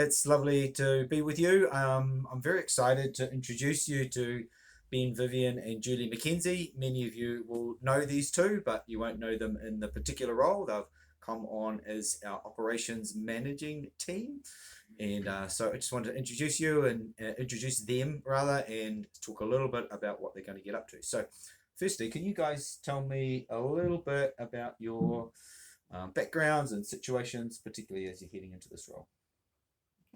it's lovely to be with you. I'm very excited to introduce you to Vivian and Julie McKenzie. Many of you will know these two, but you won't know them in the particular role. They've come on as our operations managing team. And so I just wanted to introduce you and introduce them rather, and talk a little bit about what they're going to get up to. So, firstly, can you guys tell me a little bit about your backgrounds and situations, particularly as you're heading into this role?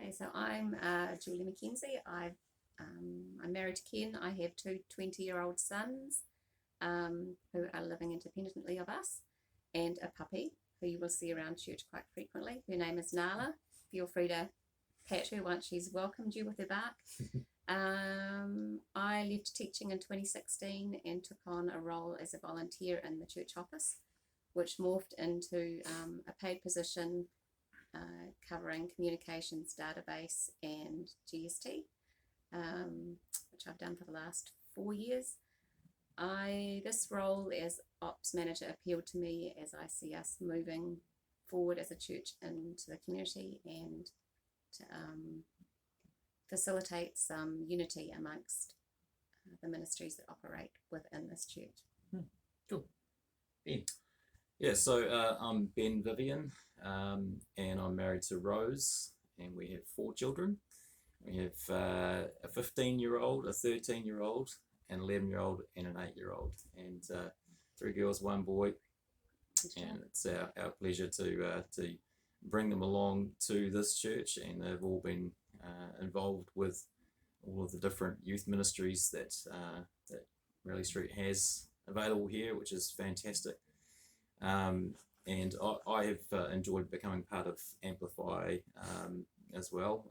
Okay, so I'm Julie McKenzie. I'm married to Ken. I have two 20-year-old sons who are living independently of us, and a puppy who you will see around church quite frequently. Her name is Nala. Feel free to pat her once she's welcomed you with her bark. I left teaching in 2016 and took on a role as a volunteer in the church office, which morphed into a paid position covering communications, database and GST, which I've done for the last 4 years. This role as ops manager appealed to me as I see us moving forward as a church into the community and to facilitate some unity amongst the ministries that operate within this church. Cool. Ben. Yeah, so I'm Ben Vivian, and I'm married to Rose, and we have 4 children. We have a 15-year-old, a 13-year-old, an 11-year-old, and an 8-year-old, and 3 girls, 1 boy. And it's our pleasure to bring them along to this church, and they've all been involved with all of the different youth ministries that Raleigh Street has available here, which is fantastic. And I have enjoyed becoming part of Amplify as well,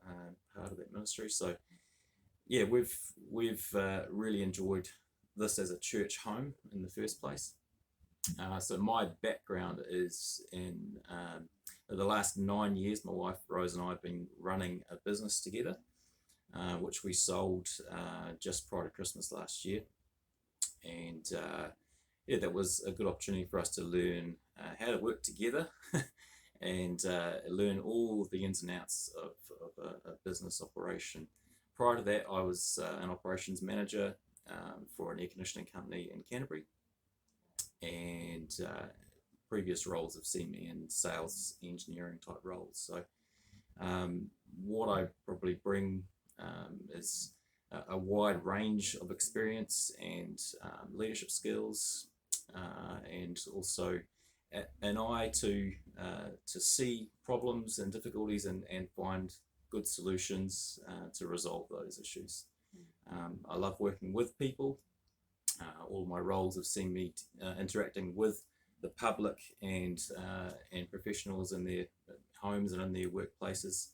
part of that ministry. So yeah, we've really enjoyed this as a church home in the first place. So my background is in the last 9 years, my wife Rose and I have been running a business together, which we sold just prior to Christmas last year. And yeah, that was a good opportunity for us to learn how to work together and learn all the ins and outs of a business operation. Prior to that, I was an operations manager for an air conditioning company in Canterbury, and previous roles have seen me in sales engineering type roles. So what I probably bring is a wide range of experience and leadership skills, and also an eye to see problems and difficulties and find good solutions to resolve those issues. I love working with people. All my roles have seen me interacting with the public and professionals in their homes and in their workplaces,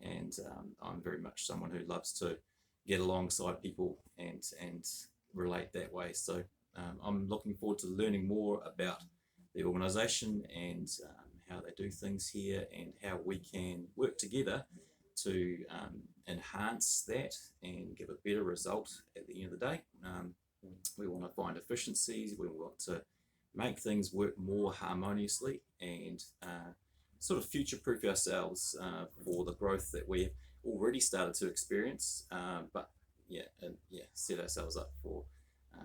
and I'm very much someone who loves to get alongside people and relate that way. So I'm looking forward to learning more about the organisation and how they do things here, and how we can work together to enhance that and give a better result at the end of the day. We want to find efficiencies, we want to make things work more harmoniously, and sort of future-proof ourselves for the growth that we've already started to experience, but set ourselves up for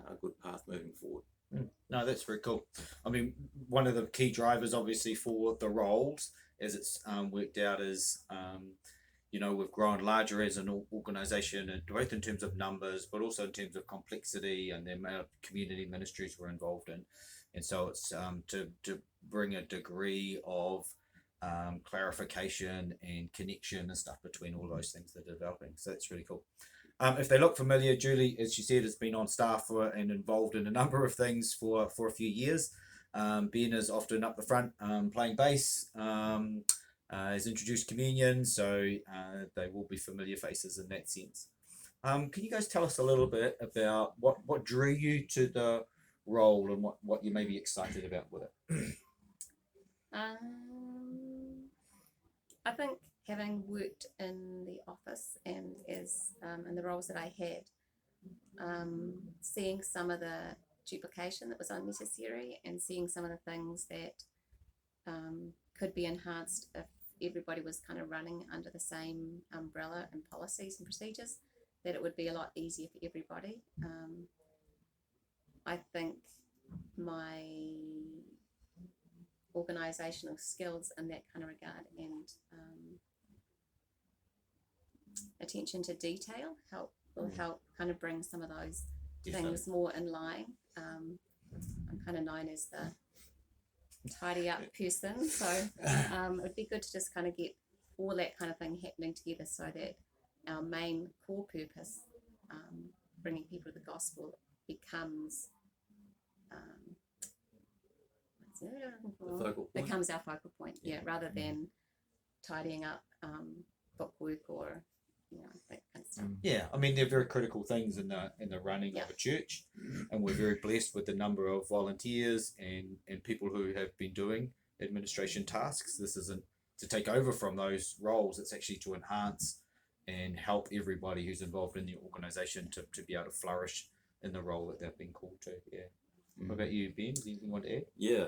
a good path moving forward. No, that's very cool. I mean, one of the key drivers, obviously, for the roles as it's worked out is, we've grown larger as an organisation, and both in terms of numbers, but also in terms of complexity and the amount of community ministries we're involved in. And so it's to bring a degree of clarification and connection and stuff between all those things that are developing. So that's really cool. If they look familiar, Julie, as she said, has been on staff and involved in a number of things for a few years. Ben is often up the front playing bass, has introduced communion, so they will be familiar faces in that sense. Can you guys tell us a little bit about what drew you to the role and what you may be excited about with it? I think having worked in the office and as in the roles that I had, seeing some of the duplication that was unnecessary and seeing some of the things that could be enhanced if everybody was kind of running under the same umbrella and policies and procedures, that it would be a lot easier for everybody. I think my organisational skills in that kind of regard and attention to detail will help kind of bring some of those things more in line. I'm kind of known as the tidy up person, so it'd be good to just kind of get all that kind of thing happening together, so that our main core purpose, bringing people to the gospel, becomes becomes our focal point, rather than tidying up bookwork or that kind of stuff. Yeah, I mean, they're very critical things in the running of a church, and we're very blessed with the number of volunteers and people who have been doing administration tasks. This isn't to take over from those roles, it's actually to enhance and help everybody who's involved in the organisation to be able to flourish in the role that they've been called to. Yeah. What about you, Ben? Is there anything you want to add? Yeah,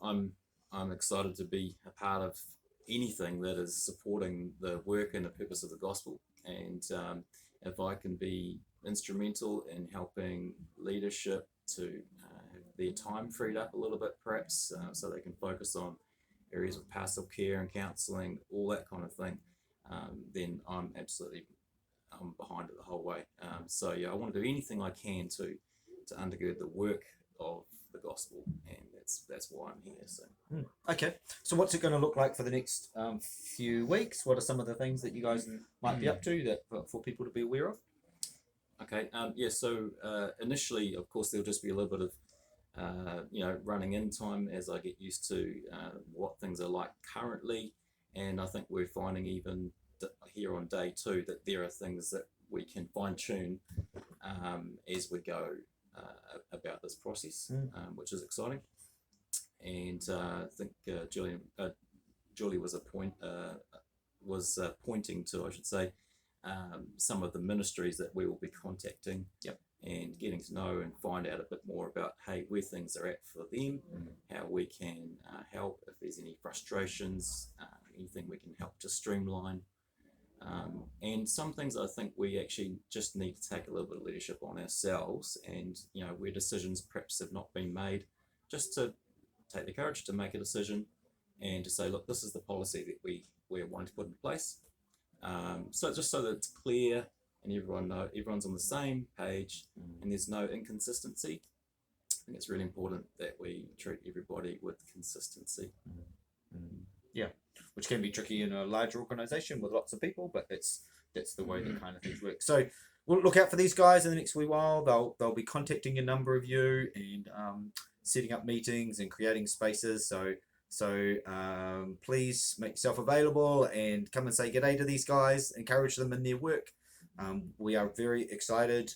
I'm excited to be a part of anything that is supporting the work and the purpose of the gospel, and if I can be instrumental in helping leadership to have their time freed up a little bit, perhaps, so they can focus on areas of pastoral care and counselling, all that kind of thing, then I'm behind it the whole way. So yeah, I want to do anything I can to undergird the work of the gospel, and that's why I'm here. So okay, so what's it going to look like for the next few weeks? What are some of the things that you guys might be up to that for people to be aware of? Okay, so initially, of course, there'll just be a little bit of running in time as I get used to what things are like currently, and I think we're finding even here on day 2 that there are things that we can fine tune as we go about this process, which is exciting. And I think Julie was pointing to, I should say, some of the ministries that we will be contacting, and getting to know and find out a bit more about where things are at for them, how we can help, if there's any frustrations, anything we can help to streamline. And some things I think we actually just need to take a little bit of leadership on ourselves, and where decisions perhaps have not been made, just to take the courage to make a decision and to say, look, this is the policy that we're wanting to put in place. So just so that it's clear and everyone's on the same page and there's no inconsistency. I think it's really important that we treat everybody with consistency. Yeah, which can be tricky in a larger organisation with lots of people, but that's the way that kind of things work. So we'll look out for these guys in the next wee while. They'll be contacting a number of you and setting up meetings and creating spaces. So please make yourself available and come and say g'day to these guys. Encourage them in their work. We are very excited,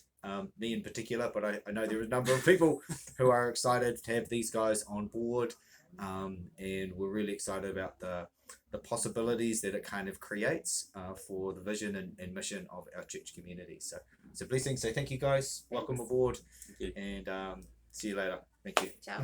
me in particular, but I know there are a number of people who are excited to have these guys on board. And we're really excited about the possibilities that it kind of creates for the vision and mission of our church community. So blessings. So thank you guys. Welcome aboard. Thank you. And see you later. Thank you. Ciao.